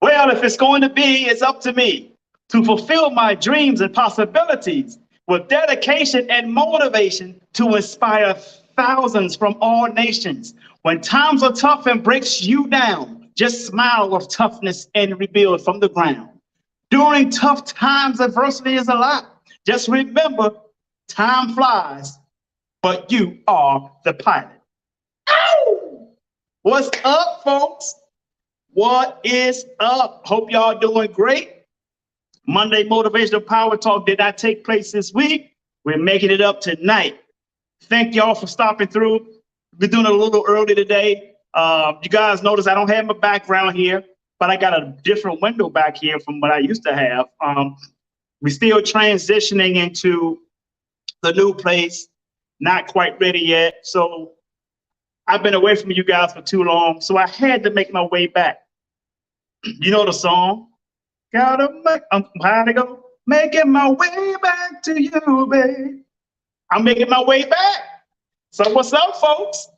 Well, if it's going to be, it's up to me to fulfill my dreams and possibilities with dedication and motivation to inspire thousands from all nations. When times are tough and breaks you down, just smile with toughness and rebuild from the ground. During tough times, adversity is a lot. Just remember, time flies, but you are the pilot. Ow! What's up, folks? What is up? Hope y'all doing great. Monday Motivational Power Talk did not take place this week. We're making it up tonight. Thank y'all for stopping through. We're doing it a little early today. You guys notice I don't have my background here, but I got a different window back here from what I used to have. We're still transitioning into the new place, not quite ready yet. So I've been away from you guys for too long, so I had to make my way back. You know the song? Gotta make, how'd it go? Making my way back to you, babe. I'm making my way back. So what's up, folks?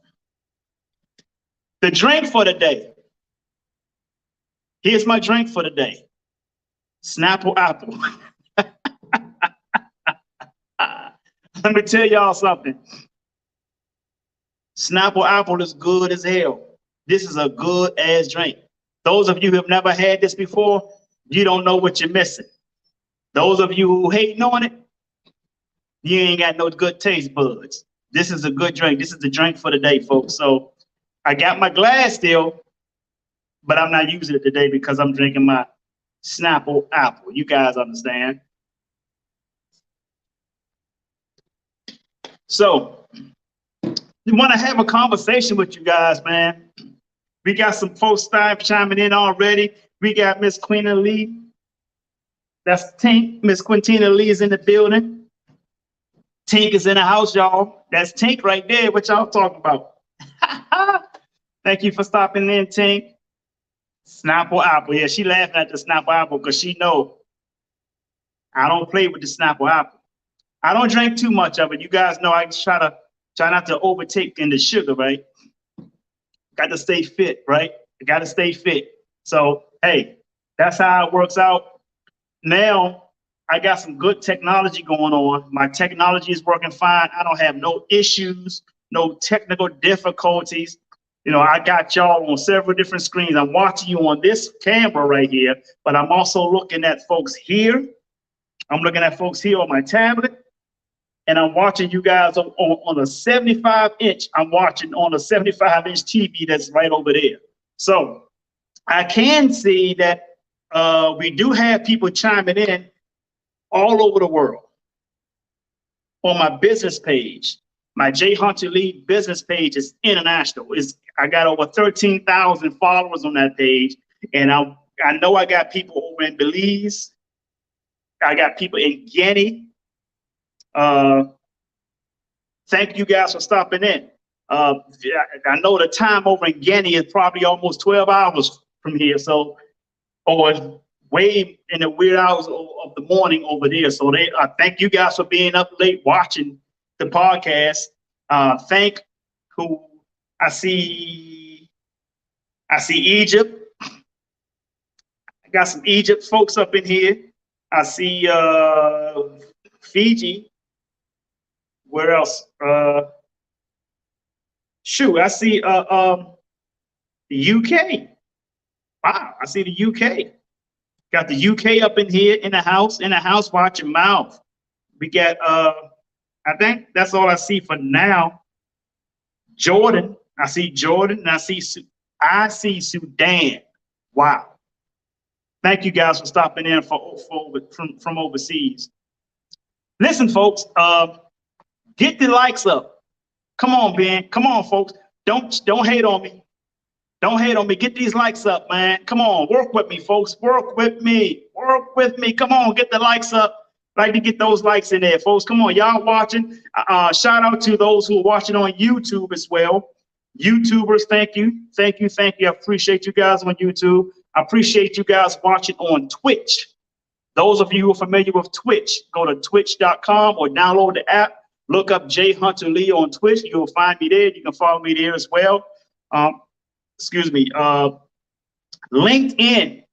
The drink for the day. Here's my drink for the day. Snapple apple. Let me tell y'all something. Snapple apple is good as hell. This is a good ass drink. Those of you who have never had this before, you don't know what you're missing. Those of you who hating on it, you ain't got no good taste buds. This is a good drink. This is the drink for the day, folks. So I got my glass still, but I'm not using it today because I'm drinking my Snapple apple. You guys understand? So we want to have a conversation with you guys, man. We got some folks chiming in already. We got Miss Quina Lee. That's Tink. Miss Quintina Lee is in the building. Tink is in the house, y'all. That's Tink right there. What y'all talking about? Thank you for stopping in, Tink. Snapple apple. Yeah, she laughing at the Snapple apple because she know I don't play with the Snapple apple. I don't drink too much of it. You guys know I try not to overtake in the sugar, right? Got to stay fit, right? I got to stay fit. So, hey, that's how it works out. Now, I got some good technology going on. My technology is working fine. I don't have no issues, no technical difficulties. You know, I got y'all on several different screens. I'm watching you on this camera right here, but I'm also looking at folks here. I'm looking at folks here on my tablet. And I'm watching you guys on a 75-inch. I'm watching on a 75-inch TV that's right over there. So I can see that we do have people chiming in all over the world. On my business page, my J. Hunter Lee business page is international. I got over 13,000 followers on that page. And I know I got people over in Belize. I got people in Guinea. Thank you guys for stopping in. I know the time over in Guinea is probably almost 12 hours from here. So, or way in the weird hours of the morning over there. So thank you guys for being up late watching the podcast. Thank who I see Egypt. Got some Egypt folks up in here. I see Fiji. Where else? Shoot, I see the UK. Wow, I see the UK. Got the UK up in here in the house, watch your mouth. We got I think that's all I see for now. Jordan, I see Jordan, and I see Sudan. Wow. Thank you guys for stopping in from overseas. Listen, folks, get the likes up. Come on, Ben. Come on, folks. Don't hate on me. Don't hate on me. Get these likes up, man. Come on, work with me, folks. Work with me. Work with me. Come on, get the likes up. Like to get those likes in there, folks. Come on, y'all watching. Shout out to those who are watching on YouTube as well. YouTubers, thank you. Thank you. Thank you. I appreciate you guys on YouTube. I appreciate you guys watching on Twitch. Those of you who are familiar with Twitch, go to twitch.com or download the app. Look up J Hunter Lee on Twitch. You'll find me there. You can follow me there as well. Excuse me. LinkedIn.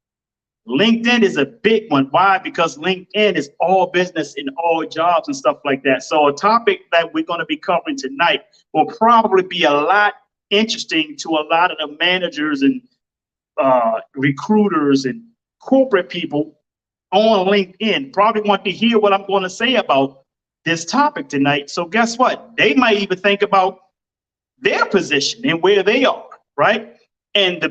LinkedIn is a big one. Why? Because LinkedIn is all business and all jobs and stuff like that. So a topic that we're going to be covering tonight will probably be a lot interesting to a lot of the managers and recruiters and corporate people on LinkedIn. Probably want to hear what I'm going to say about this topic tonight. So guess what? They might even think about their position and where they are, right? And the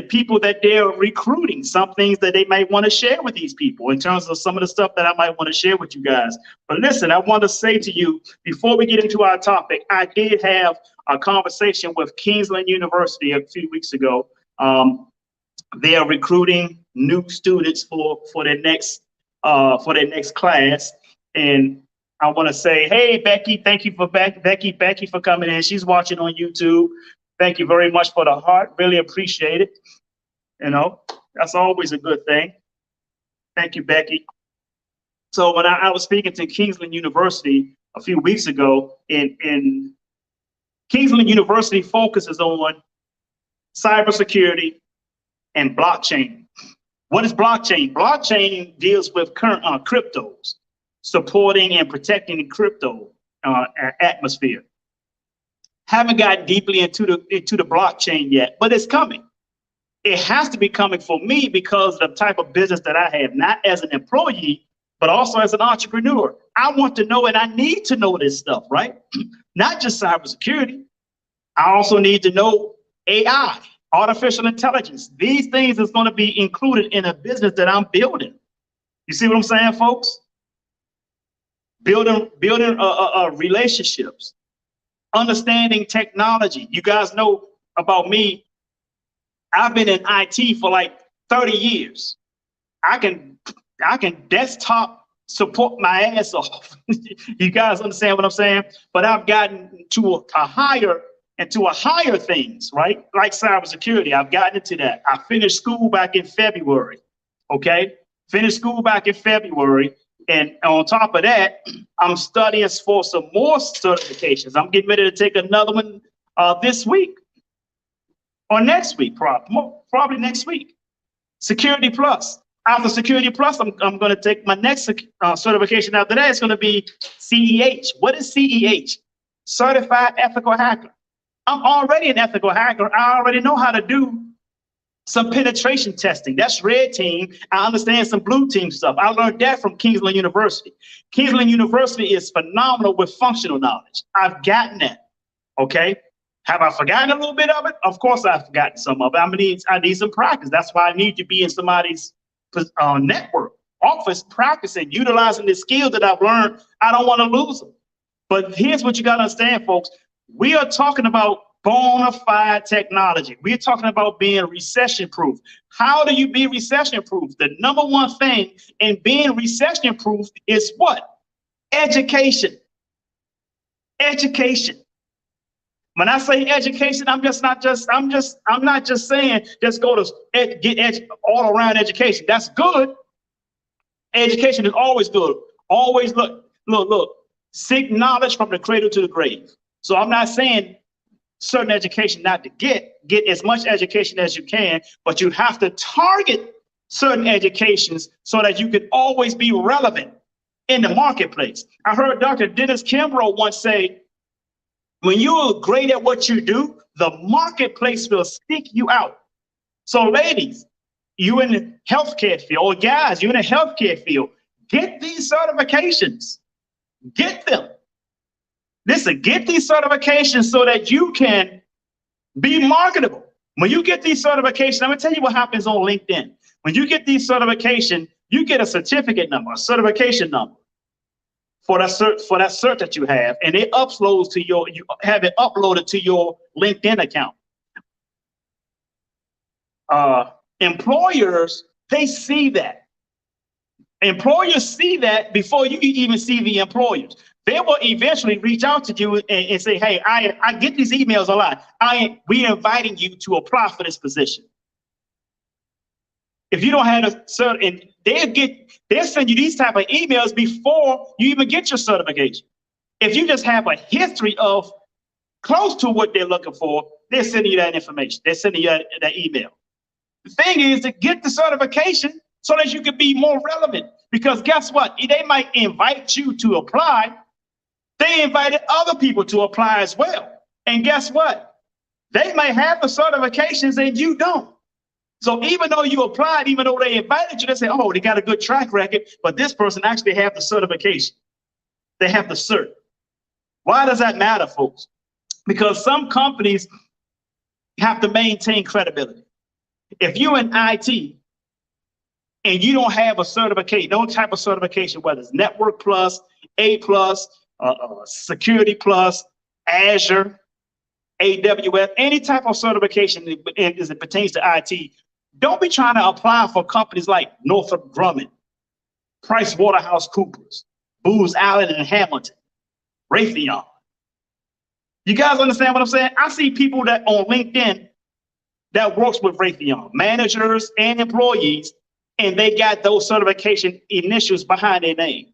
people that they're recruiting, some things that they might want to share with these people in terms of some of the stuff that I might want to share with you guys. But listen, I want to say to you, before we get into our topic, I did have a conversation with Kingsland University a few weeks ago. They are recruiting new students for their next class. And I want to say, hey, Becky, thank you for Becky for coming in. She's watching on YouTube. Thank you very much for the heart. Really appreciate it. You know, that's always a good thing. Thank you, Becky. So when I was speaking to Kingsland University a few weeks ago, in Kingsland University focuses on cybersecurity and blockchain. What is blockchain? Blockchain deals with current cryptos, supporting and protecting the crypto atmosphere. Haven't gotten deeply into the blockchain yet, but it's coming. It has to be coming for me because of the type of business that I have, not as an employee, but also as an entrepreneur. I want to know and I need to know this stuff, right? Not just cybersecurity. I also need to know AI, artificial intelligence. These things is going to be included in a business that I'm building. You see what I'm saying, folks? Building relationships. Understanding technology. You guys know about me. I've been in IT for like 30 years. I can desktop support my ass off. You guys understand what I'm saying? But I've gotten to a higher things, right? Like cybersecurity. I've gotten into that. I finished school back in February. Okay? Finished school back in February. And on top of that, I'm studying for some more certifications. I'm getting ready to take another one this week or next week, probably next week. Security Plus. After Security Plus, I'm going to take my next certification after that. It's going to be CEH. What is CEH? Certified Ethical Hacker. I'm already an ethical hacker. I already know how to do some penetration testing. That's red team. I understand some blue team stuff. I learned that from Kingsland University. Kingsland University is phenomenal with functional knowledge. I've gotten that. Okay. Have I forgotten a little bit of it? Of course I've forgotten some of it. I need some practice. That's why I need to be in somebody's network, office, practicing, utilizing the skills that I've learned. I don't want to lose them. But here's what you got to understand, folks. We are talking about bona fide technology. We're talking about being recession proof. How do you be recession proof? The number one thing in being recession proof is what? Education. Education. When I say education, I'm not just saying just go to get all around education. That's good. Education is always good. Always look. Seek knowledge from the cradle to the grave. So I'm not saying certain education not to get as much education as you can, but you have to target certain educations so that you can always be relevant in the marketplace. I heard Dr. Dennis Kimbrough once say, when you are great at what you do, the marketplace will seek you out. So ladies, you in the healthcare field, or guys, you in the healthcare field, get these certifications. Get them. Listen, get these certifications so that you can be marketable. When you get these certifications, I'm gonna tell you what happens on LinkedIn. When you get these certifications, you get a certificate number, a certification number for that cert that you have, and it uploads to you have it uploaded to your LinkedIn account. Employers, they see that. Employers see that before you even see the employers. They will eventually reach out to you and say, hey, I get these emails a lot. We are inviting you to apply for this position. If you don't have a cert, and they'll send you these type of emails before you even get your certification. If you just have a history of close to what they're looking for, they're sending you that information. They're sending you that email. The thing is to get the certification so that you can be more relevant. Because guess what? They might invite you to apply. They invited other people to apply as well. And guess what? They may have the certifications and you don't. So even though you applied, even though they invited you, they say, oh, they got a good track record, but this person actually have the certification. They have the cert. Why does that matter, folks? Because some companies have to maintain credibility. If you're in IT and you don't have a certification, no type of certification, whether it's Network Plus, A Plus, Security Plus, Azure, AWS, any type of certification as it pertains to IT, don't be trying to apply for companies like Northrop Grumman, Price Waterhouse Coopers, Booz Allen and Hamilton, Raytheon. You guys understand what I'm saying? I see people that on LinkedIn that works with Raytheon, managers and employees, and they got those certification initials behind their name.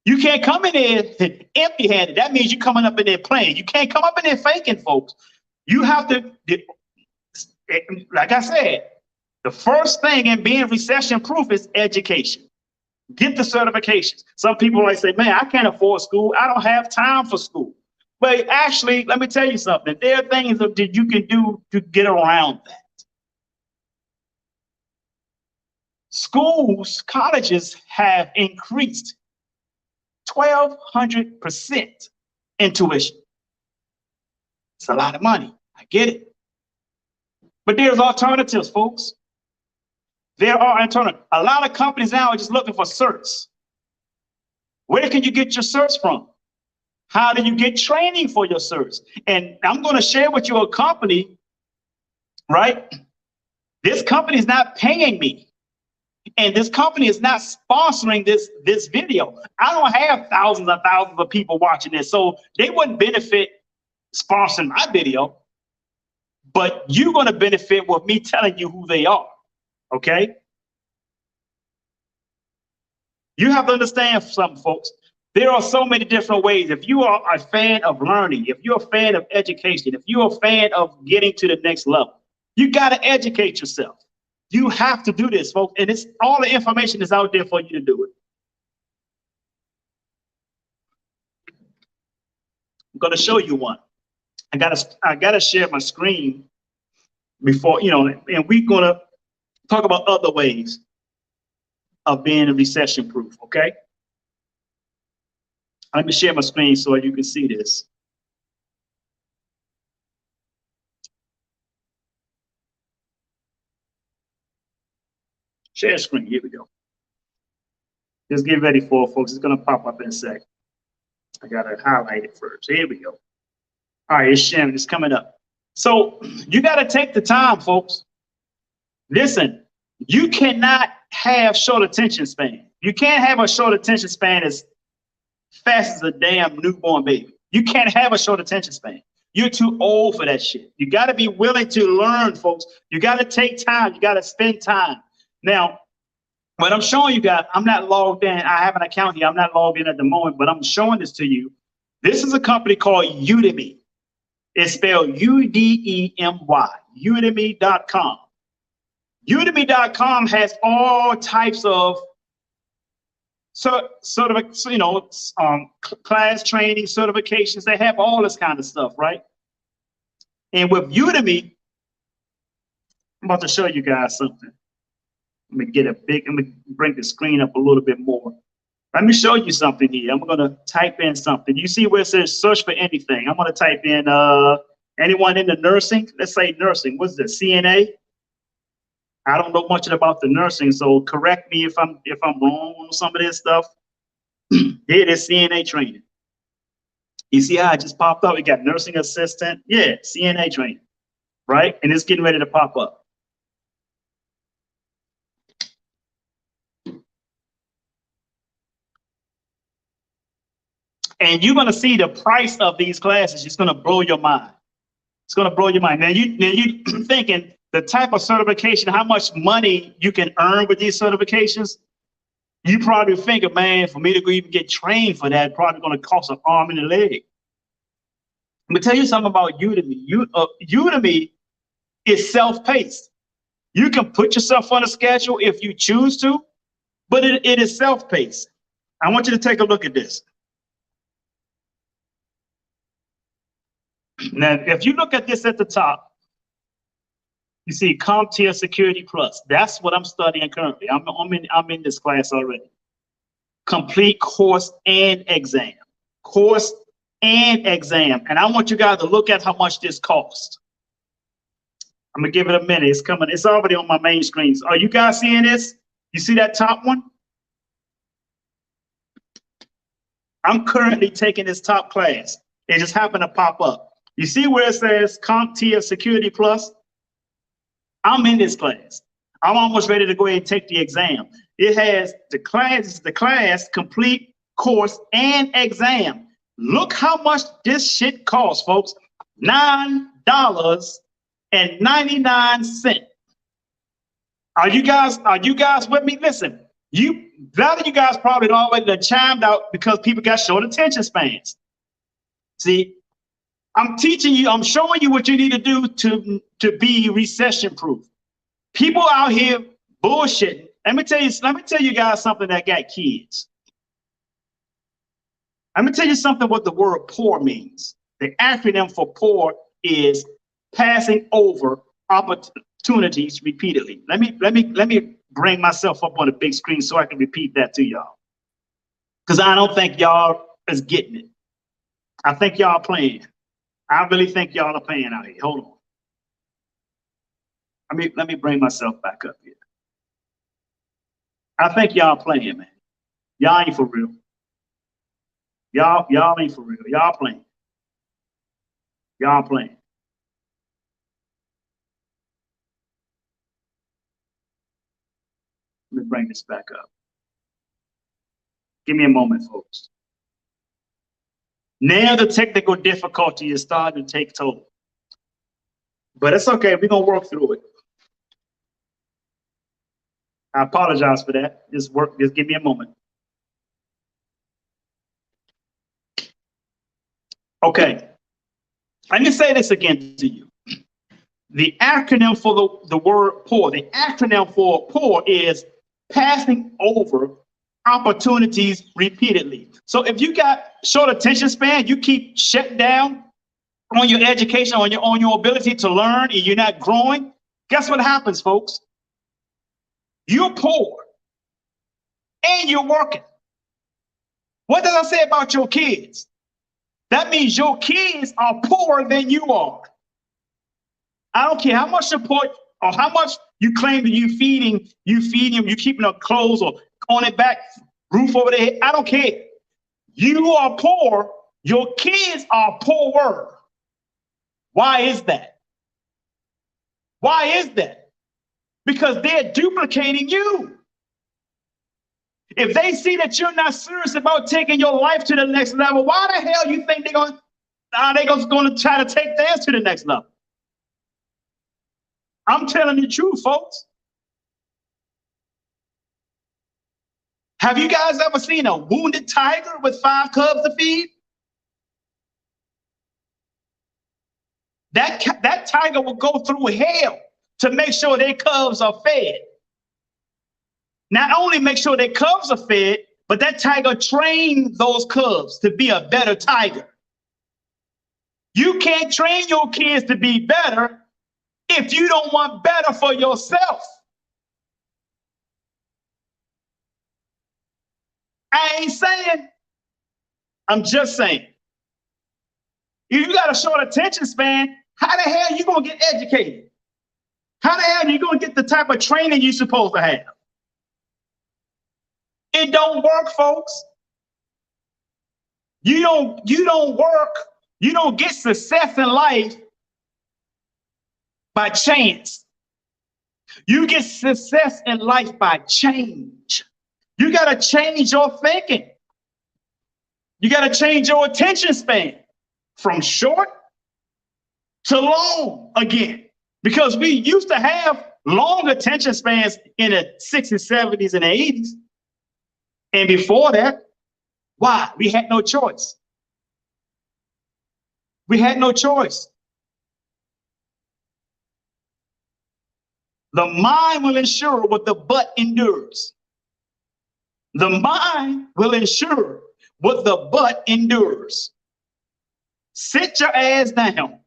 You can't come in there empty-handed. That means you're coming up in there playing. You can't come up in there faking, folks. You have to, like I said, the first thing in being recession-proof is education. Get the certifications. Some people might say, man, I can't afford school. I don't have time for school. But actually, let me tell you something. There are things that you can do to get around that. Schools, colleges have increased 1,200% in tuition. It's a lot of money. I get it. But there's alternatives, folks. There are alternatives. A lot of companies now are just looking for certs. Where can you get your certs from? How do you get training for your certs? And I'm going to share with you a company, right? This company is not paying me. And this company is not sponsoring this video. I don't have thousands and thousands of people watching this, so they wouldn't benefit sponsoring my video. But you're going to benefit with me telling you who they are, okay? You have to understand something, folks. There are so many different ways. If you are a fan of learning, if you're a fan of education, if you're a fan of getting to the next level, you got to educate yourself. You have to do this, folks, and it's all the information is out there for you to do it. I'm going to show you one. I gotta share my screen before, and we're going to talk about other ways of being recession proof, okay? Let me share my screen so you can see this. Share screen, here we go. Just get ready for it, folks. It's gonna pop up in a sec. I gotta highlight it first. Here we go. All right, it's sharing, it's coming up. So you gotta take the time, folks. Listen, you cannot have short attention span. You can't have a short attention span as fast as a damn newborn baby. You can't have a short attention span. You're too old for that shit. You gotta be willing to learn, folks. You gotta take time, you gotta spend time. Now, what I'm showing you guys, I'm not logged in. I have an account here. I'm not logged in at the moment, but I'm showing this to you. This is a company called Udemy. It's spelled Udemy, udemy.com. Udemy.com has all types of class training, certifications. They have all this kind of stuff, right? And with Udemy, I'm about to show you guys something. Let me bring the screen up a little bit more. Let me show you something here. I'm gonna type in something. You see where it says search for anything. I'm gonna type in anyone into nursing. Let's say nursing. What's the CNA? I don't know much about the nursing, so correct me if I'm wrong on some of this stuff. Here it is, CNA training. You see how it just popped up? We got nursing assistant. Yeah, CNA training, right? And it's getting ready to pop up. And you're going to see the price of these classes. It's going to blow your mind. It's going to blow your mind. Now you thinking the type of certification, how much money you can earn with these certifications. You probably think, man, for me to go even get trained for that, probably going to cost an arm and a leg. I'm going to tell you something about Udemy. Udemy is self-paced. You can put yourself on a schedule if you choose to, but it is self-paced. I want you to take a look at this. Now, if you look at this at the top, you see CompTIA Security Plus. That's what I'm studying currently. I'm in this class already. Complete course and exam. Course and exam. And I want you guys to look at how much this costs. I'm gonna give it a minute. It's coming. It's already on my main screens. Are you guys seeing this? You see that top one? I'm currently taking this top class. It just happened to pop up. You see where it says CompTIA Security Plus? I'm in this class. I'm almost ready to go ahead and take the exam. It has the class, complete course and exam. Look how much this shit costs, folks. $9.99. Are you guys with me? Listen, a lot of you guys probably already chimed out because people got short attention spans. See, I'm teaching you, I'm showing you what you need to do to be recession proof. People out here bullshitting. Let me tell you guys something that got kids. Let me tell you something what the word poor means. The acronym for poor is passing over opportunities repeatedly. Let me bring myself up on a big screen so I can repeat that to y'all. Because I don't think y'all is getting it. I think y'all playing. I really think y'all are playing out here. Hold on. Let me bring myself back up here. I think y'all playing, man. Y'all ain't for real. Y'all ain't for real. Y'all playing. Y'all playing. Let me bring this back up. Give me a moment, folks. Now the technical difficulty is starting to take toll. But it's okay. We're going to work through it. I apologize for that. Just give me a moment. Okay. Let me say this again to you. The acronym for the word poor, the acronym for poor is passing over opportunities repeatedly. So if you got short attention span, you keep shut down on your education, on your ability to learn, and you're not growing, guess what happens, folks? You're poor and you're working. What does I say about your kids? That means your kids are poorer than you are. I don't care how much support or how much you claim that you feeding them, you keeping their clothes or on their back, roof over their head. I don't care. You are poor. Your kids are poorer. Why is that? Why is that? Because they're duplicating you. If they see that you're not serious about taking your life to the next level, why the hell you think they're going to try to take theirs to the next level? I'm telling the truth, folks. Have you guys ever seen a wounded tiger with 5 cubs to feed? That tiger will go through hell to make sure their cubs are fed. Not only make sure their cubs are fed, but that tiger trained those cubs to be a better tiger. You can't train your kids to be better if you don't want better for yourself. I ain't saying, I'm just saying. If you got a short attention span, how the hell are you going to get educated? How the hell are you going to get the type of training you're supposed to have? It don't work, folks. You don't work. You don't get success in life by chance. You get success in life by change. You got to change your thinking. You got to change your attention span from short to long again. Because we used to have long attention spans in the 60s, 70s, and 80s. And before that, why? We had no choice. We had no choice. The mind will ensure what the butt endures. The mind will ensure what the butt endures. Sit your ass down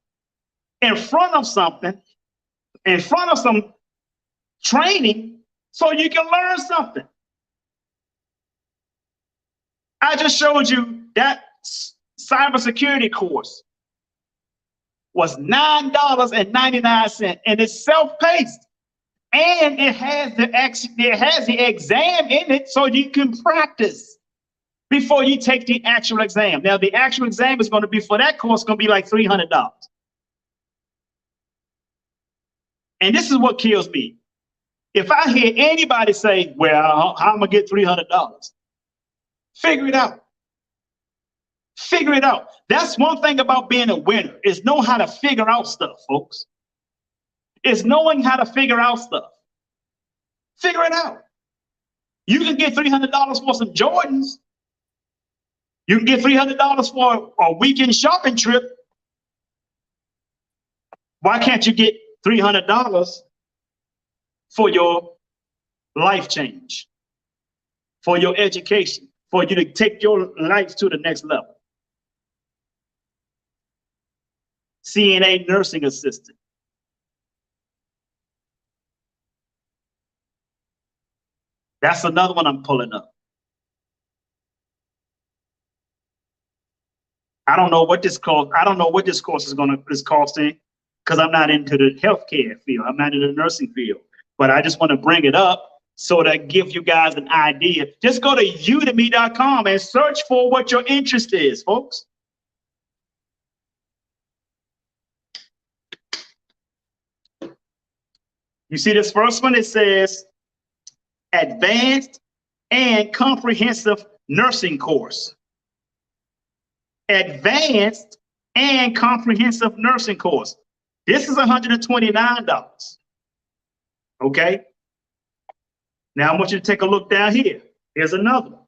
in front of something, in front of some training, so you can learn something. I just showed you that cybersecurity course was $9.99, and it's self-paced, and it has the exam in it, so you can practice before you take the actual exam. Now, the actual exam is going to be, for that course, going to be like $300. And this is what kills me. If I hear anybody say, well, how am I going to get $300? Figure it out. Figure it out. That's one thing about being a winner, is know how to figure out stuff, folks. It's knowing how to figure out stuff. Figure it out. You can get $300 for some Jordans. You can get $300 for a weekend shopping trip. Why can't you get $300 for your life change, for your education, for you to take your life to the next level? CNA nursing assistant. That's another one I'm pulling up. I don't know what this cost. I don't know what this course is costing, because I'm not into the healthcare field. I'm not in the nursing field. But I just want to bring it up so that give you guys an idea. Just go to udemy.com and search for what your interest is, folks. You see this first one? It says Advanced and Comprehensive Nursing Course. Advanced and Comprehensive Nursing Course. This is $129. Okay. Now I want you to take a look down here. Here's another one.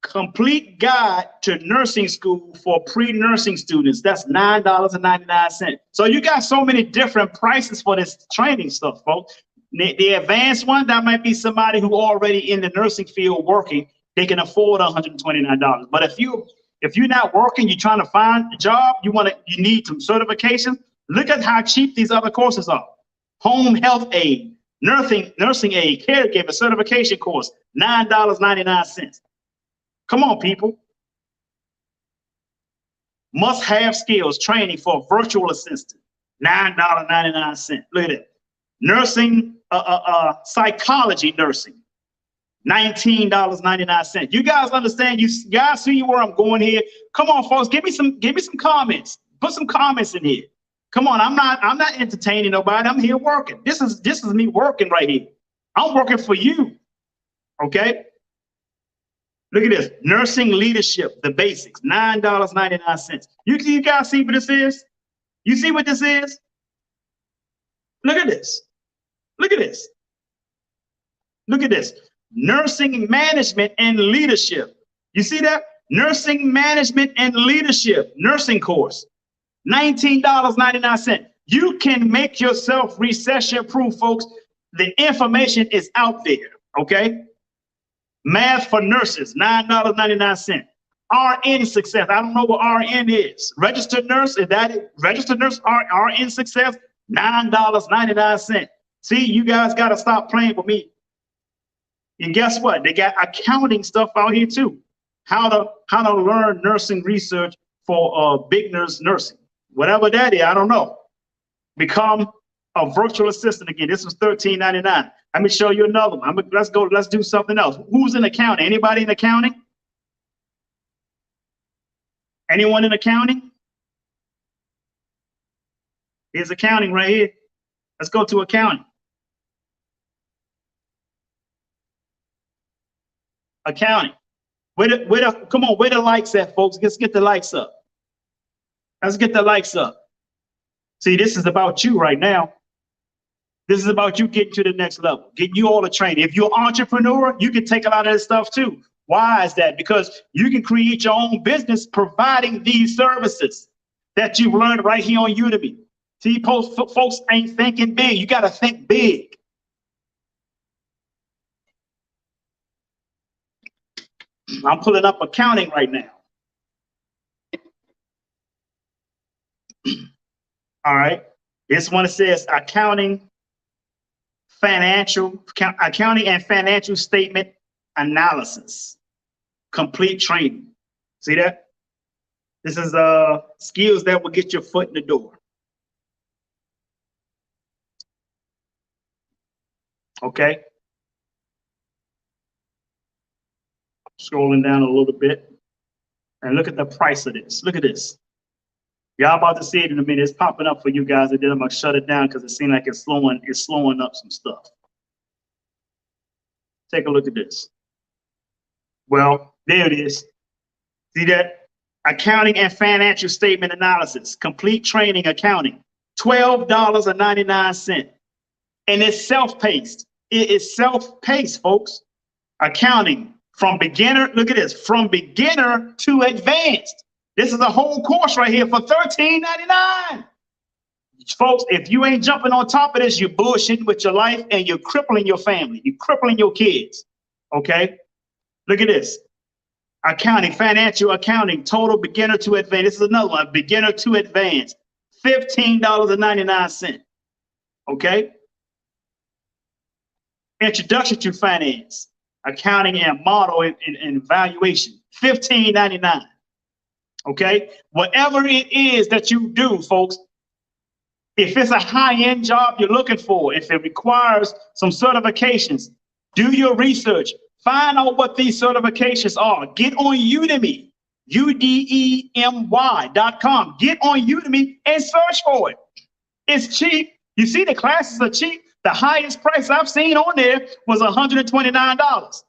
Complete Guide to Nursing School for Pre-Nursing Students. That's $9.99. So you got so many different prices for this training stuff, folks. The advanced one, that might be somebody who already in the nursing field working. They can afford $129. But if you're not working, you're trying to find a job, you need some certification, look at how cheap these other courses are. Home health aid, nursing aid, caregiver certification course, $9.99. Come on, people. Must have skills training for virtual assistant, $9.99. Look at it. Nursing, psychology nursing, $19.99. You guys understand? You guys see where I'm going here? Come on, folks, give me some comments. Put some comments in here. Come on, I'm not entertaining nobody. I'm here working. This is me working right here. I'm working for you. Okay? Look at this. Nursing leadership, the basics, $9.99. You guys see what this is? You see what this is? Look at this. Look at this. Look at this. Nursing management and leadership. You see that? Nursing management and leadership, nursing course, $19.99. You can make yourself recession proof, folks. The information is out there, okay? Math for nurses, $9.99. RN success, I don't know what RN is. Registered nurse, is that it? Registered nurse, RN success, $9.99. See, you guys got to stop playing with me. And guess what? They got accounting stuff out here too. How to learn nursing research for beginners nursing. Whatever that is, I don't know. Become a virtual assistant again. This was $13.99. Let me show you another one. Let's do something else. Who's in accounting? Anybody in accounting? Anyone in accounting? Here's accounting right here. Let's go to accounting. Accounting. Come on, where the likes at, folks? Let's get the likes up. Let's get the likes up. See, this is about you right now. This is about you getting to the next level, getting you all the training. If you're an entrepreneur, you can take a lot of this stuff too. Why is that? Because you can create your own business providing these services that you've learned right here on Udemy. See, folks ain't thinking big. You got to think big. I'm pulling up accounting right now. All right. This one says accounting and financial statement analysis, complete training. See that? This is skills that will get your foot in the door. Okay. Scrolling down a little bit and look at the price of this. Look at this. Y'all about to see it in a minute. It's popping up for you guys, and then I'm gonna shut it down because it seems like it's slowing up some stuff. Take a look at this. Well, there it is. See that? Accounting and financial statement analysis, complete training accounting, $12.99. And it's self-paced. It is self-paced, folks. Accounting from beginner, look at this, from beginner to advanced. This is a whole course right here for $13.99. Folks, if you ain't jumping on top of this, you're bullshitting with your life and you're crippling your family. You're crippling your kids. Okay? Look at this. Accounting, financial accounting, total beginner to advanced. This is another one, beginner to advanced, $15.99. Okay? Introduction to finance, accounting and model and valuation, $15.99. Okay? Whatever it is that you do, folks, if it's a high-end job you're looking for, if it requires some certifications, do your research. Find out what these certifications are. Get on Udemy, udemy.com. Get on Udemy and search for it. It's cheap. You see, the classes are cheap. The highest price I've seen on there was $129.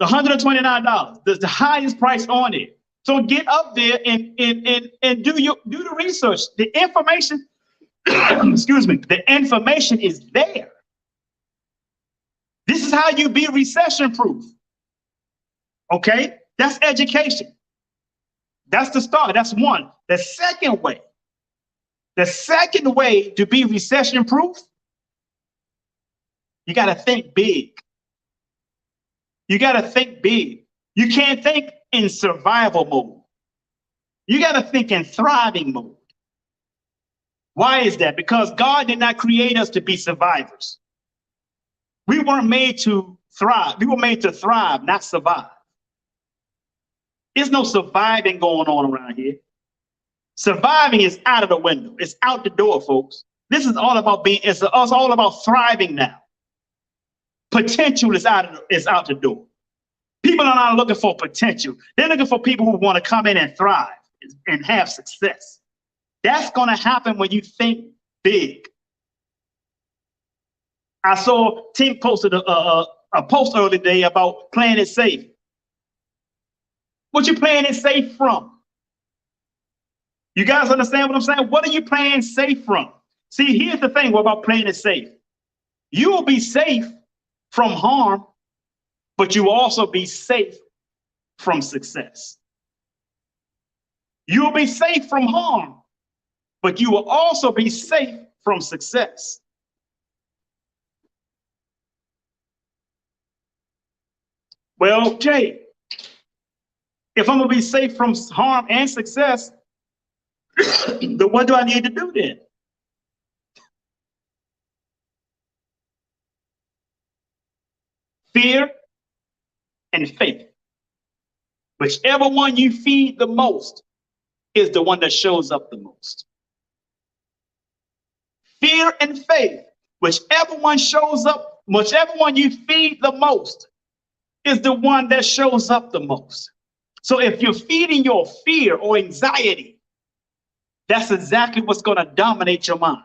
$129. That's the highest price on it. So get up there and do the research. The information, excuse me, the information is there. This is how you be recession proof. Okay? That's education. That's the start. That's one. The second way to be recession proof, you got to think big. You got to think big. You can't think in survival mode. You got to think in thriving mode. Why is that? Because God did not create us to be survivors. We weren't made to thrive. We were made to thrive, not survive. There's no surviving going on around here. Surviving is out of the window. It's out the door, folks. This is all about it's all about thriving now. Potential is out the door. People are not looking for potential. They're looking for people who want to come in and thrive and have success. That's going to happen when you think big. I saw Tink posted a post earlier today about playing it safe. What you playing it safe from? You guys understand what I'm saying? What are you playing safe from? See, here's the thing about playing it safe. You will be safe from harm, but you will also be safe from success. You will be safe from harm, but you will also be safe from success. Well, Jay, if I'm going to be safe from harm and success, then what do I need to do then? Fear and faith. Whichever one you feed the most is the one that shows up the most. Fear and faith, whichever one shows up, whichever one you feed the most is the one that shows up the most. So if you're feeding your fear or anxiety, that's exactly what's going to dominate your mind.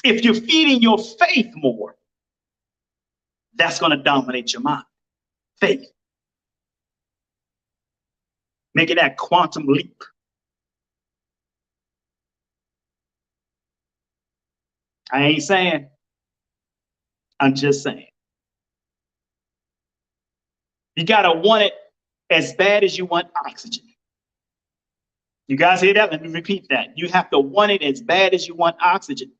If you're feeding your faith more, that's going to dominate your mind. Faith. Making that quantum leap. I ain't saying, I'm just saying. You got to want it as bad as you want oxygen. You guys hear that? Let me repeat that. You have to want it as bad as you want oxygen.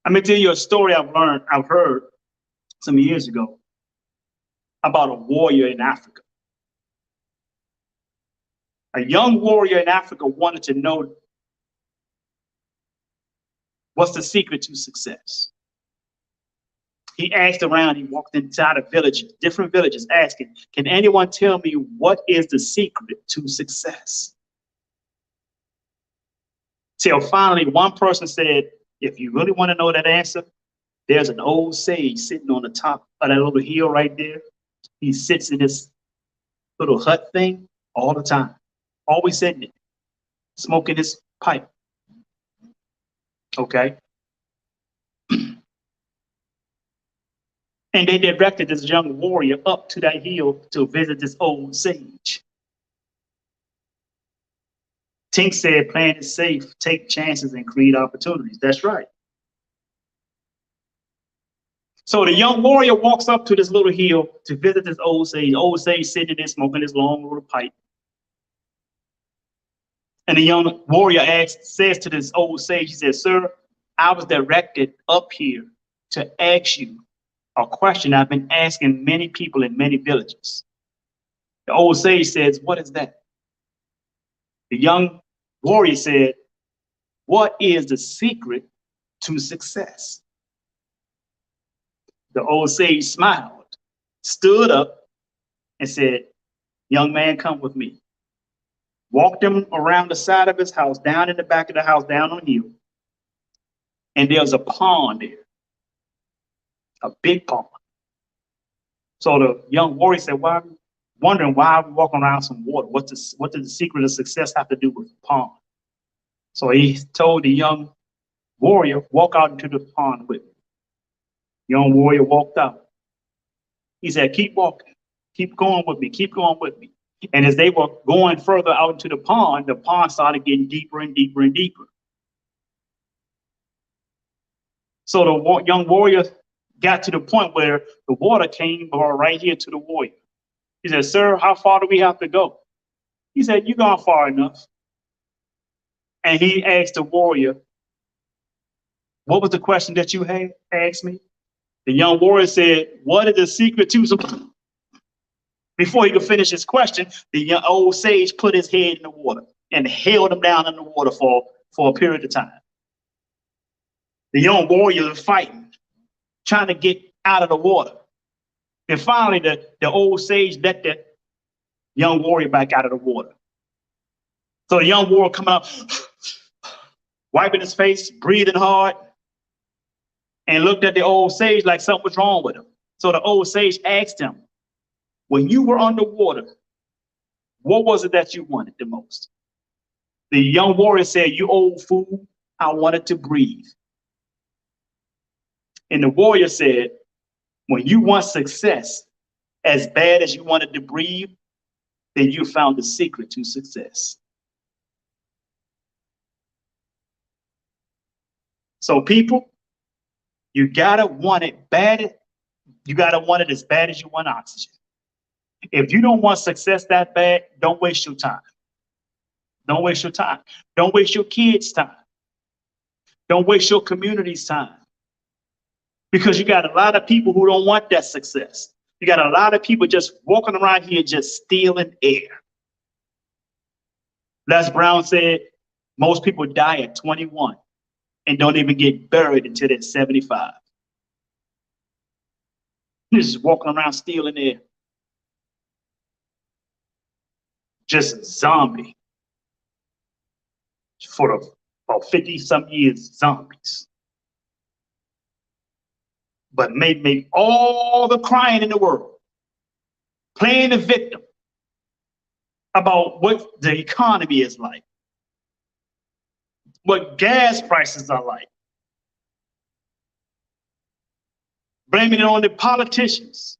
I'm going to tell you a story I've heard some years ago about a warrior in Africa. A young warrior in Africa wanted to know what's the secret to success. He asked around, he walked inside of villages, different villages, asking, can anyone tell me what is the secret to success? Till finally one person said, if you really want to know that answer, there's an old sage sitting on the top of that little hill right there. He sits in this little hut thing all the time, always sitting it, smoking his pipe. Okay. And they directed this young warrior up to that hill to visit this old sage. Tink said, playing it safe, take chances and create opportunities. That's right. So the young warrior walks up to this little hill to visit this old sage. Old sage sitting there smoking his long little pipe. And the young warrior says to this old sage, he says, sir, I was directed up here to ask you a question I've been asking many people in many villages. The old sage says, what is that? The young warrior said, what is the secret to success? The old sage smiled, stood up, and said, young man, come with me. Walked him around the side of his house, down in the back of the house, down on you. And there's a pond there, a big pond. So the young warrior said, wondering why are we walking around some water? What does the secret of success have to do with the pond? So he told the young warrior, walk out into the pond with me. Young warrior walked out. He said, keep walking, keep going with me, keep going with me. And as they were going further out into the pond started getting deeper and deeper and deeper. So the young warrior got to the point where the water came right here to the warrior. He said, sir, how far do we have to go? He said, you've gone far enough. And he asked the warrior, what was the question that you had asked me? The young warrior said, what is the secret to success? Before he could finish his question, the young old sage put his head in the water and held him down in the water for a period of time. The young warrior was fighting, trying to get out of the water. And finally, the old sage let the young warrior back out of the water. So the young warrior coming up, wiping his face, breathing hard, and looked at the old sage like something was wrong with him. So the old sage asked him, when you were underwater, what was it that you wanted the most? The young warrior said, you old fool, I wanted to breathe. And the warrior said, when you want success as bad as you wanted to breathe, then you found the secret to success. So people, you gotta want it bad. You gotta want it as bad as you want oxygen. If you don't want success that bad, don't waste your time. Don't waste your time. Don't waste your kids' time. Don't waste your community's time. Because you got a lot of people who don't want that success. You got a lot of people just walking around here just stealing air. Les Brown said most people die at 21 and don't even get buried until they're 75. They're just walking around stealing air. Just zombie. For about 50 some years, zombies. But may make all the crying in the world, playing the victim about what the economy is like, what gas prices are like, blaming it on the politicians,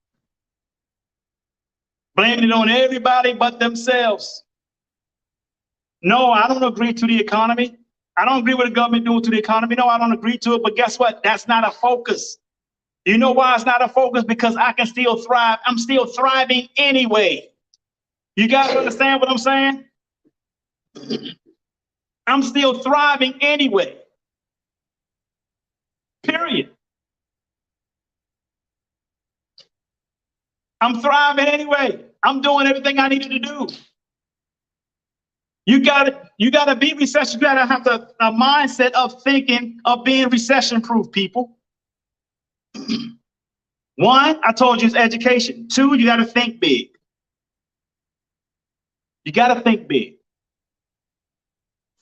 blaming it on everybody but themselves. No, I don't agree to the economy. I don't agree with the government doing to the economy. No, I don't agree to it. But guess what? That's not a focus. You know why it's not a focus? Because I can still thrive. I'm still thriving anyway. You guys understand what I'm saying? I'm still thriving anyway. Period. I'm thriving anyway. I'm doing everything I needed to do. You gotta be recession. You gotta have a mindset of thinking of being recession proof, people. One, I told you, is education. Two, you gotta think big. You gotta think big.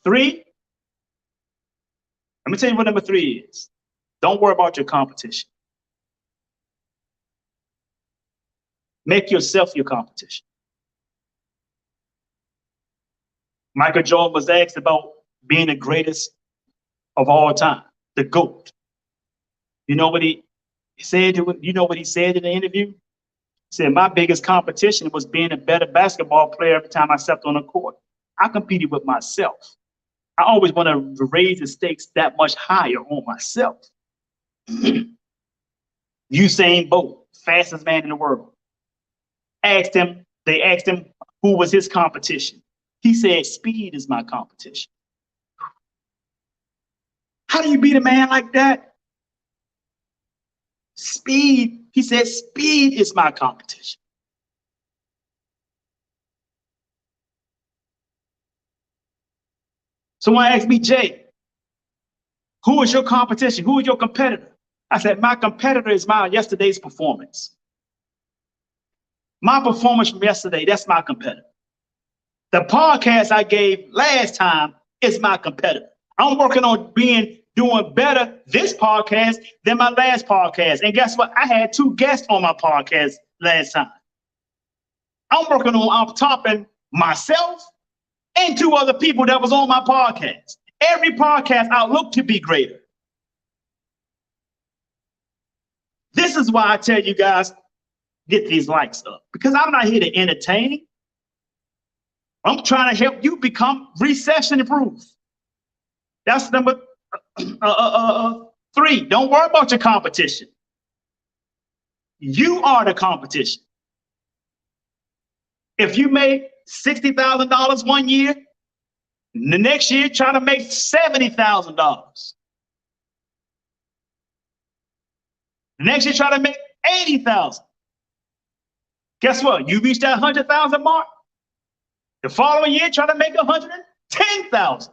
Three, let me tell you what number three is. Don't worry about your competition. Make yourself your competition. Michael Jordan was asked about being the greatest of all time, the GOAT. You know what he said? You know what he said in the interview? He said, my biggest competition was being a better basketball player every time I stepped on the court. I competed with myself. I always want to raise the stakes that much higher on myself. Usain Bolt, fastest man in the world. They asked him who was his competition. He said, speed is my competition. How do you beat a man like that? Speed, he said, speed is my competition. Someone asked me, Jay, who is your competition? Who is your competitor? I said, my competitor is my yesterday's performance. My performance from yesterday, that's my competitor. The podcast I gave last time is my competitor. I'm working on doing better this podcast than my last podcast. And guess what? I had 2 guests on my podcast last time. I'm working on topping myself and 2 other people that was on my podcast. Every podcast I look to be greater. This is why I tell you guys, get these likes up. Because I'm not here to entertain. I'm trying to help you become recession proof. That's number 3. Don't worry about your competition. You are the competition. If you made $60,000 one year, the next year try to make $70,000. The next year try to make $80,000. Guess what? You reach that $100,000 mark. The following year, try to make $110,000.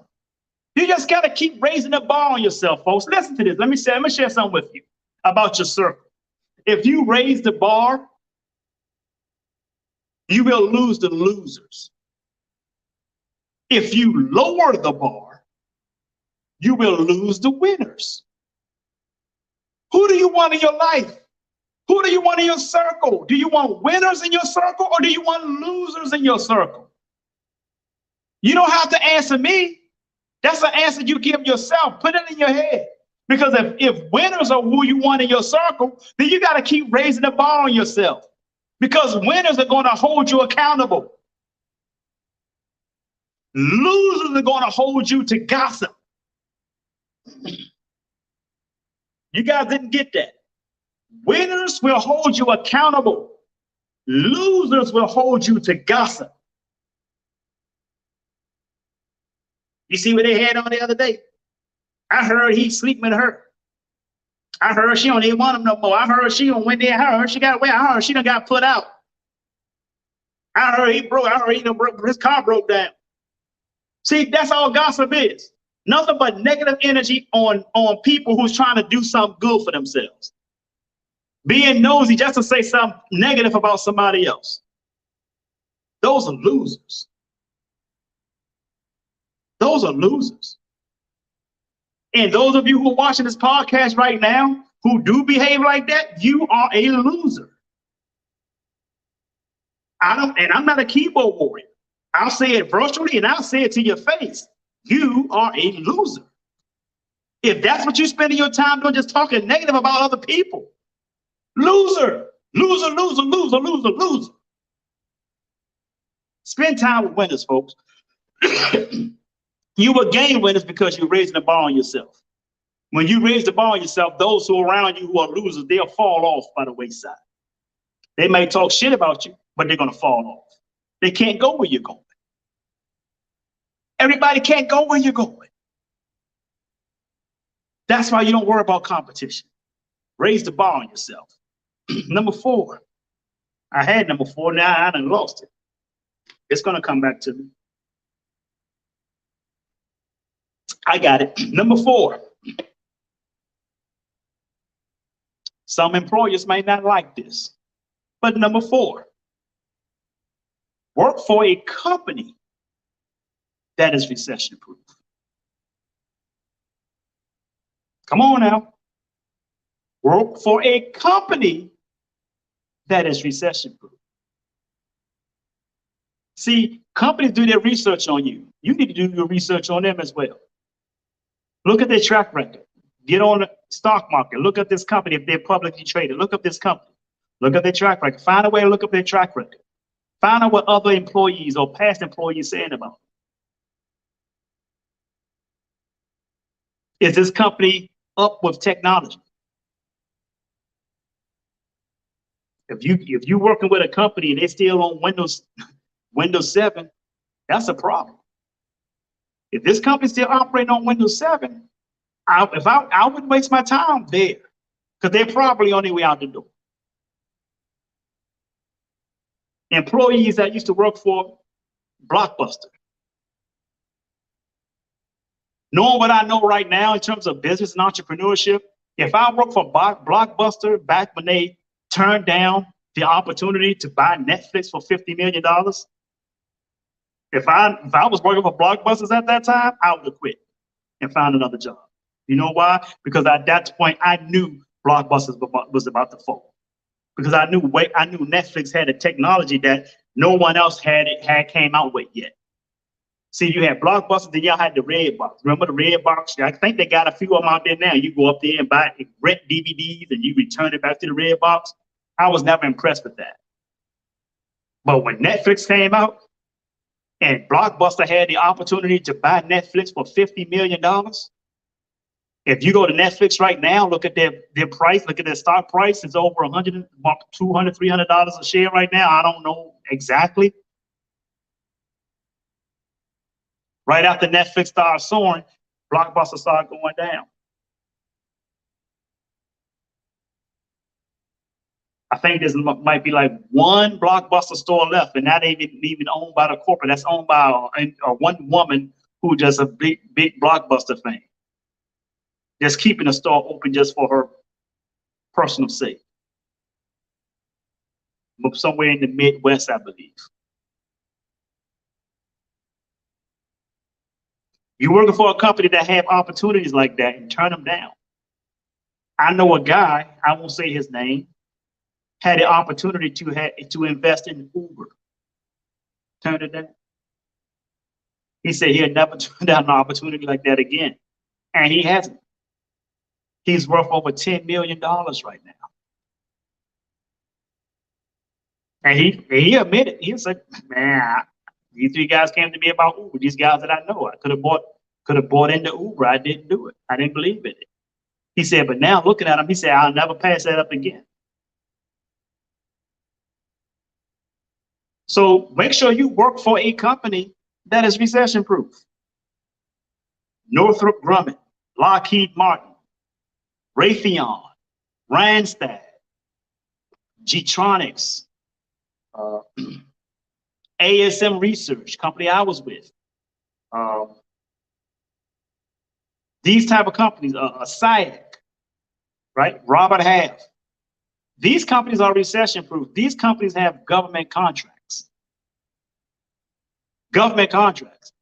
You just got to keep raising the bar on yourself, folks. Listen to this. Let me share something with you about your circle. If you raise the bar, you will lose the losers. If you lower the bar, you will lose the winners. Who do you want in your life? Who do you want in your circle? Do you want winners in your circle or do you want losers in your circle? You don't have to answer me. That's an answer you give yourself. Put it in your head. Because if winners are who you want in your circle, then you got to keep raising the bar on yourself. Because winners are going to hold you accountable. Losers are going to hold you to gossip. You guys didn't get that. Winners will hold you accountable. Losers will hold you to gossip. You see what they had on the other day? I heard he's sleeping with her. I heard she don't even want him no more. I heard she don't went there. I heard she got away. I heard she done got put out. I heard he broke. I heard he done broke, his car broke down. See, that's all gossip is. Nothing but negative energy on people who's trying to do something good for themselves. Being nosy just to say something negative about somebody else. Those are losers. Those are losers. And those of you who are watching this podcast right now who do behave like that, you are a loser. I'm not a keyboard warrior. I'll say it virtually and I'll say it to your face. You are a loser. If that's what you're spending your time doing, just talking negative about other people. Loser, loser, loser, loser, loser, loser. Spend time with winners, folks. You will gain winners because you're raising the bar on yourself. When you raise the bar on yourself, those who are around you who are losers, they'll fall off by the wayside. They may talk shit about you, but they're going to fall off. They can't go where you're going. Everybody can't go where you're going. That's why you don't worry about competition. Raise the bar on yourself. Number 4. I had number 4, now I done lost it. It's going to come back to me. I got it. Number 4. Some employers may not like this, but number 4, work for a company that is recession proof. Come on now. Work for a company that is recession proof. See, companies do their research on you. You need to do your research on them as well. Look at their track record. Get on the stock market. Look at this company if they're publicly traded. Look up this company. Look at their track record. Find a way to look up their track record. Find out what other employees or past employees saying about them. Is this company up with technology? If you're working with a company and they're still on Windows 7, that's a problem. If this company's still operating on Windows 7, I wouldn't waste my time there because they're probably on their way out the door. Employees that used to work for Blockbuster. Knowing what I know right now in terms of business and entrepreneurship, if I worked for Blockbuster back when they turned down the opportunity to buy Netflix for $50 million, if I was working for Blockbusters at that time, I would have quit and found another job. You know why? Because at that point, I knew Blockbusters was about to fall. Because I knew Netflix had a technology that no one else had came out with yet. See, you had Blockbusters, then y'all had the Red Box. Remember the Red Box? I think they got a few of them out there now. You go up there and rent DVDs and you return it back to the Red Box. I was never impressed with that. But when Netflix came out and Blockbuster had the opportunity to buy Netflix for $50 million, if you go to Netflix right now, look at their price, look at their stock price, it's over $100, $200, $300 a share right now. I don't know exactly. Right after Netflix started soaring, Blockbuster started going down. I think there might be like one Blockbuster store left, and not even owned by the corporate. That's owned by one woman who just a big Blockbuster fan. Just keeping the store open just for her personal sake. Somewhere in the Midwest, I believe. You're working for a company that have opportunities like that and turn them down. I know a guy, I won't say his name, had the opportunity to invest in Uber. Turned it down. He said he'll never turn down an opportunity like that again. And he hasn't. He's worth over $10 million right now. And he admitted, he said, man, these 3 guys came to me about Uber. These guys that I know, I could have bought into Uber. I didn't do it. I didn't believe in it. He said, but now looking at him, he said, I'll never pass that up again. So make sure you work for a company that is recession proof. Northrop Grumman, Lockheed Martin, Raytheon, Randstad, Getronics, ASM Research, company I was with. These type of companies, SIAC, right? Robert Half. These companies are recession proof. These companies have government contracts. Government contracts.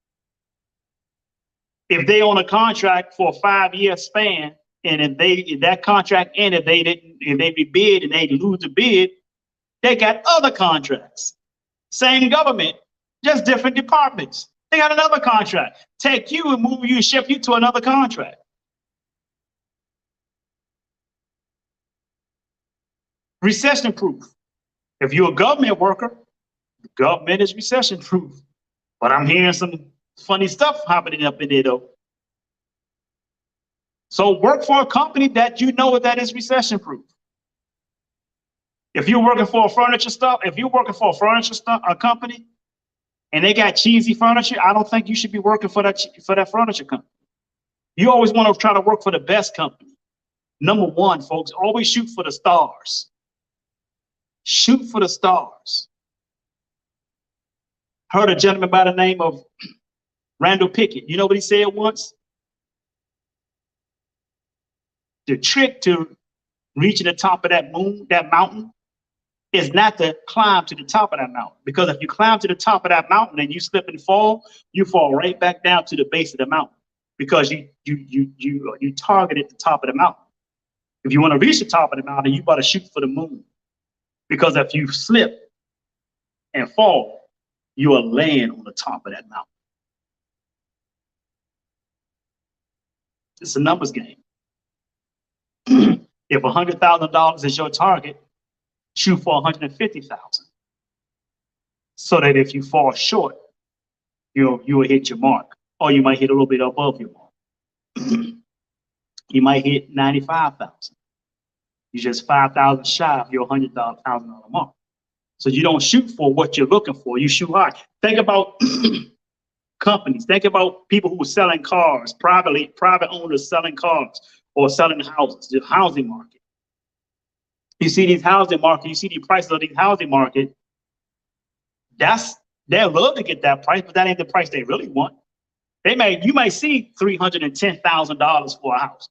If they own a contract for a 5-year span, and if that contract ended, if they bid and they lose the bid, they got other contracts. Same government, just different departments. They got another contract. Take you and move you and ship you to another contract. Recession proof. If you're a government worker, the government is recession proof. But I'm hearing some funny stuff happening up in there though. So work for a company that you know that is recession proof. If you're working for a furniture store, a company, and they got cheesy furniture, I don't think you should be working for that furniture company. You always want to try to work for the best company. Number one, folks, always shoot for the stars. Shoot for the stars. Heard a gentleman by the name of Randall Pickett. You know what he said once? The trick to reaching the top of that mountain, is not to climb to the top of that mountain. Because if you climb to the top of that mountain and you slip and fall, you fall right back down to the base of the mountain because you targeted the top of the mountain. If you want to reach the top of the mountain, you got to shoot for the moon. Because if you slip and fall, you will land on the top of that mountain. It's a numbers game. If $100,000 is your target, shoot for 150,000. So that if you fall short, you will hit your mark, or you might hit a little bit above your mark. You might hit 95,000. You're just 5,000 shy of your $100,000 mark. So you don't shoot for what you're looking for. You shoot high. Think about companies. Think about people who are selling cars, private owners selling cars or selling houses, the housing market. You see these housing market, you see the prices of these housing market. They'll love to get that price, but that ain't the price they really want. You might see $310,000 for a house,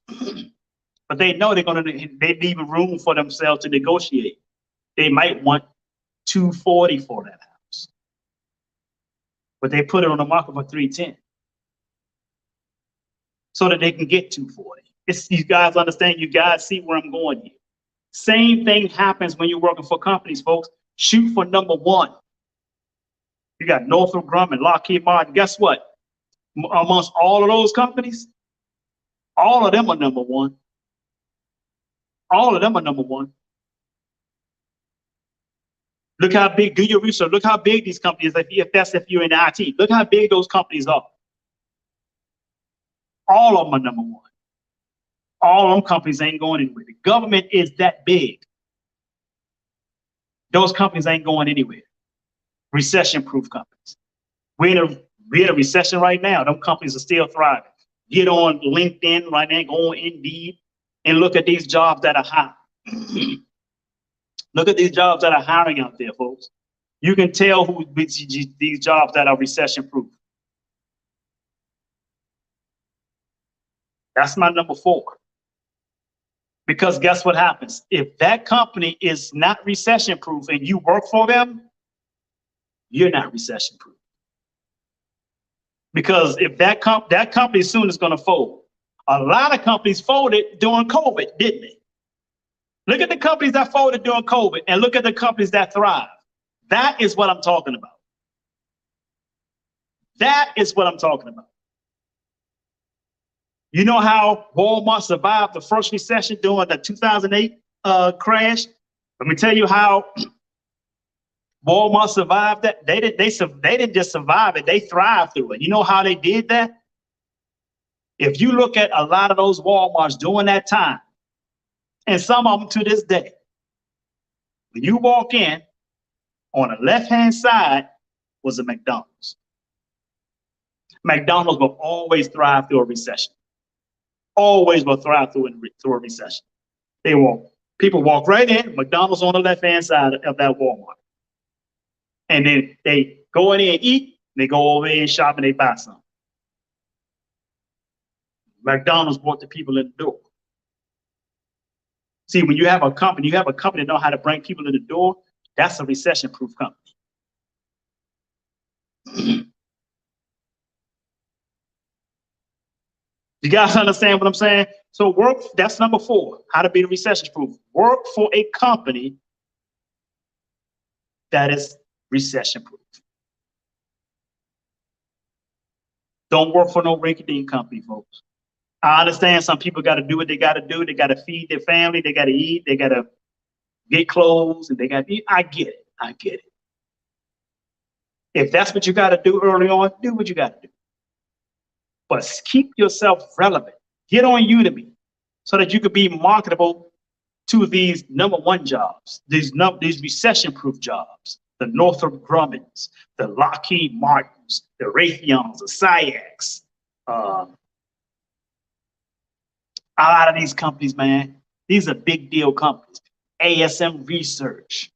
but they know they leave room for themselves to negotiate. They might want $240 for that house, but they put it on the market for $310 so that they can get $240. You guys understand? You guys see where I'm going here. Same thing happens when you're working for companies, folks. Shoot for number one. You got Northrop Grumman, Lockheed Martin. Guess what? Amongst all of those companies, all of them are number one. All of them are number one. Look how big, do your research. Look how big these companies, if you're in IT, look how big those companies are. All of them are number one. All of them companies ain't going anywhere. The government is that big. Those companies ain't going anywhere. Recession-proof companies. We're in a recession right now. Those companies are still thriving. Get on LinkedIn right now, go on Indeed, and look at these jobs that are hiring. Look at these jobs that are hiring out there, folks. You can tell who these jobs that are recession-proof. That's my number 4. Because guess what happens? If that company is not recession-proof and you work for them, you're not recession-proof. Because if that company soon is going to fold. A lot of companies folded during COVID, didn't they? Look at the companies that folded during COVID and look at the companies that thrive. That is what I'm talking about. That is what I'm talking about. You know how Walmart survived the first recession during the 2008 crash? Let me tell you how Walmart survived that. They didn't just survive it, they thrived through it. You know how they did that? If you look at a lot of those Walmarts during that time, and some of them to this day, when you walk in On the left-hand side was a McDonald's. McDonald's will always thrive through a recession. Always will thrive through a recession. People walk right in, McDonald's on the left-hand side of that Walmart. And then they go in there and eat, they go over there and shop and they buy something. McDonald's brought the people in the door. See, when you have a company that knows how to bring people in the door, that's a recession-proof company. You guys understand what I'm saying? So that's number 4, how to be recession-proof. Work for a company that is recession-proof. Don't work for no rinky-dink company, folks. I understand some people got to do what they got to do. They got to feed their family. They got to eat. They got to get clothes, and they got to eat. I get it. I get it. If that's what you got to do early on, do what you got to do. But keep yourself relevant. Get on Udemy so that you could be marketable to these #1 jobs, these recession-proof jobs, the Northrop Grummons, the Lockheed Martins, the Raytheons, the SciAcs. A lot of these companies, man, these are big deal companies. ASM Research,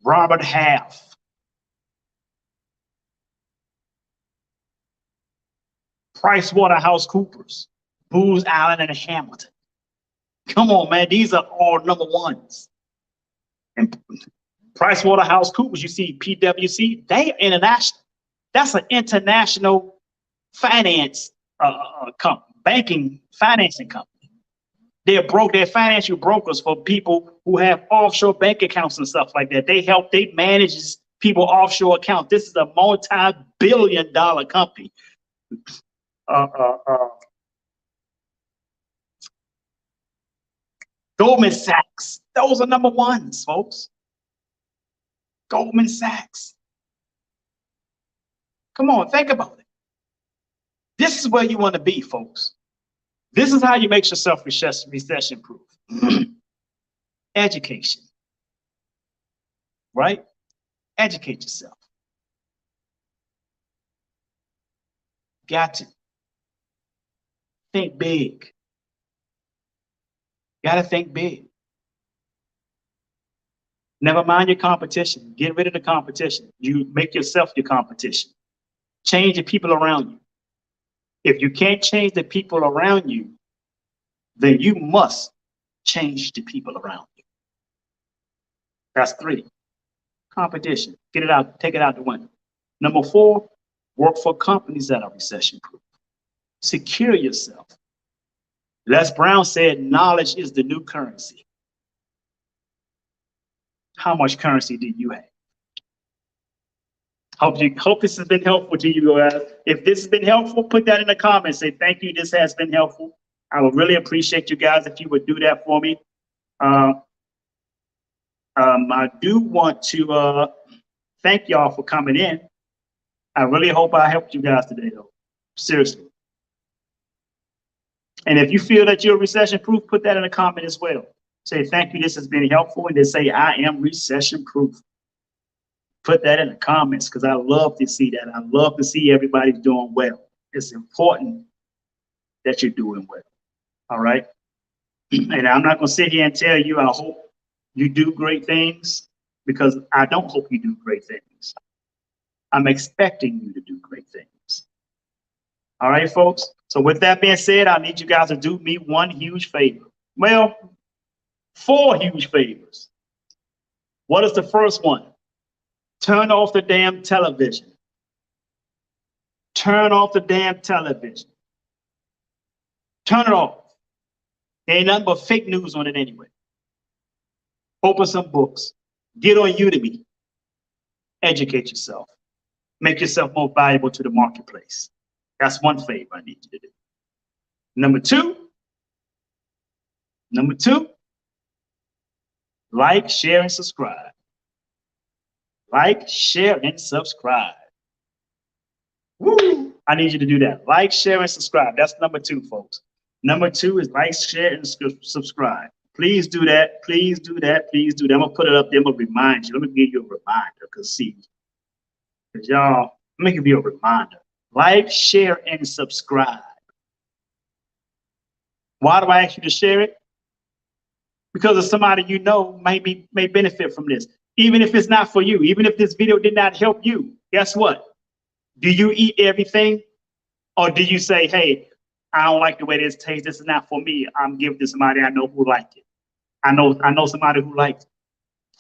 Robert Half, PricewaterhouseCoopers, Booz Allen and Hamilton. Come on, man, these are all #1s. And PricewaterhouseCoopers, you see PwC, they are international. That's an international finance company. Banking, financing company. They're financial brokers for people who have offshore bank accounts and stuff like that. They manage people offshore accounts. This is a multi-billion-dollar company. Goldman Sachs, those are #1s, folks. Goldman Sachs. Come on, think about it. This is where you want to be, folks. This is how you make yourself recession-proof. Education, right? Educate yourself. Got to think big. Got to think big. Never mind your competition. Get rid of the competition. You make yourself your competition. Change the people around you. If you can't change the people around you, then you must change the people around you. That's 3. Competition. Get it out. Take it out the window. Number 4, work for companies that are recession-proof. Secure yourself. Les Brown said, knowledge is the new currency. How much currency do you have? Hope this has been helpful to you guys. If this has been helpful, put that in the comments. Say thank you. This has been helpful. I would really appreciate you guys if you would do that for me. I do want to thank y'all for coming in. I really hope I helped you guys today, though. Seriously. And if you feel that you're recession-proof, put that in the comment as well. Say thank you. This has been helpful, and then say I am recession-proof. Put that in the comments because I love to see that. I love to see everybody doing well. It's important that you're doing well. All right. And I'm not going to sit here and tell you I hope you do great things, because I don't hope you do great things. I'm expecting you to do great things. All right, folks. So with that being said, I need you guys to do me one huge favor. Well, 4 huge favors. What is the first one? Turn off the damn television. Turn off the damn television. Turn it off. There ain't nothing but fake news on it anyway. Open some books. Get on Udemy. Educate yourself. Make yourself more valuable to the marketplace. That's one favor I need you to do. Number two, like, share, and subscribe. Like, share, and subscribe. Woo! I need you to do that. Like, share, and subscribe. That's number 2, folks. Number 2 is like, share, and subscribe. Please do that. Please do that. Please do that. I'm gonna put it up there. I'm gonna remind you. Let me give you a reminder, cause y'all, let me give you a reminder. Like, share, and subscribe. Why do I ask you to share it? Because of somebody you know may benefit from this. Even if it's not for you, even if this video did not help you, guess what? Do you eat everything? Or do you say, hey, I don't like the way this tastes. This is not for me. I'm giving to somebody I know who like it. I know somebody who likes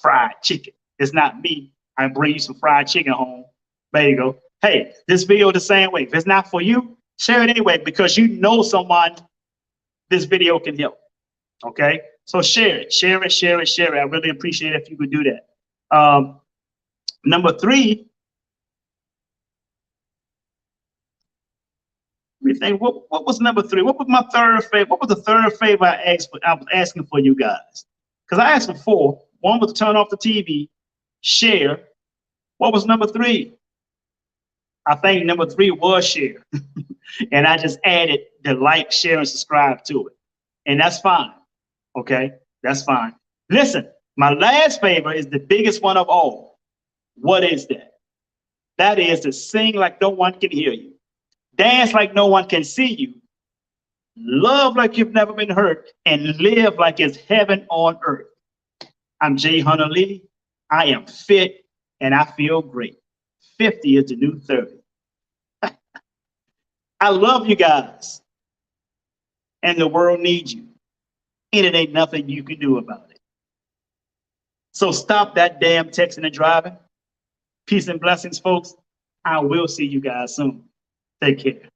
fried chicken. It's not me. I bring you some fried chicken home. There you go. Hey, this video the same way. If it's not for you, share it anyway, because you know someone this video can help. Okay? So share it, share it, share it, share it. I really appreciate it if you could do that. Number 3, let me think, what was number 3? What was my third favor? What was the third favor I was asking for you guys? Because I asked for 4. One was to turn off the TV, share. What was number 3? I think number 3 was share. And I just added the like, share, and subscribe to it. And that's fine. Okay, that's fine. Listen, my last favor is the biggest one of all. What is that? That is to sing like no one can hear you, dance like no one can see you, love like you've never been hurt, and live like it's heaven on earth. I'm Jay Hunter Lee. I am fit and I feel great. 50 is the new 30. I love you guys, and the world needs you, and it ain't nothing you can do about it. So stop that damn texting and driving. Peace and blessings, folks. I will see you guys soon. Take care.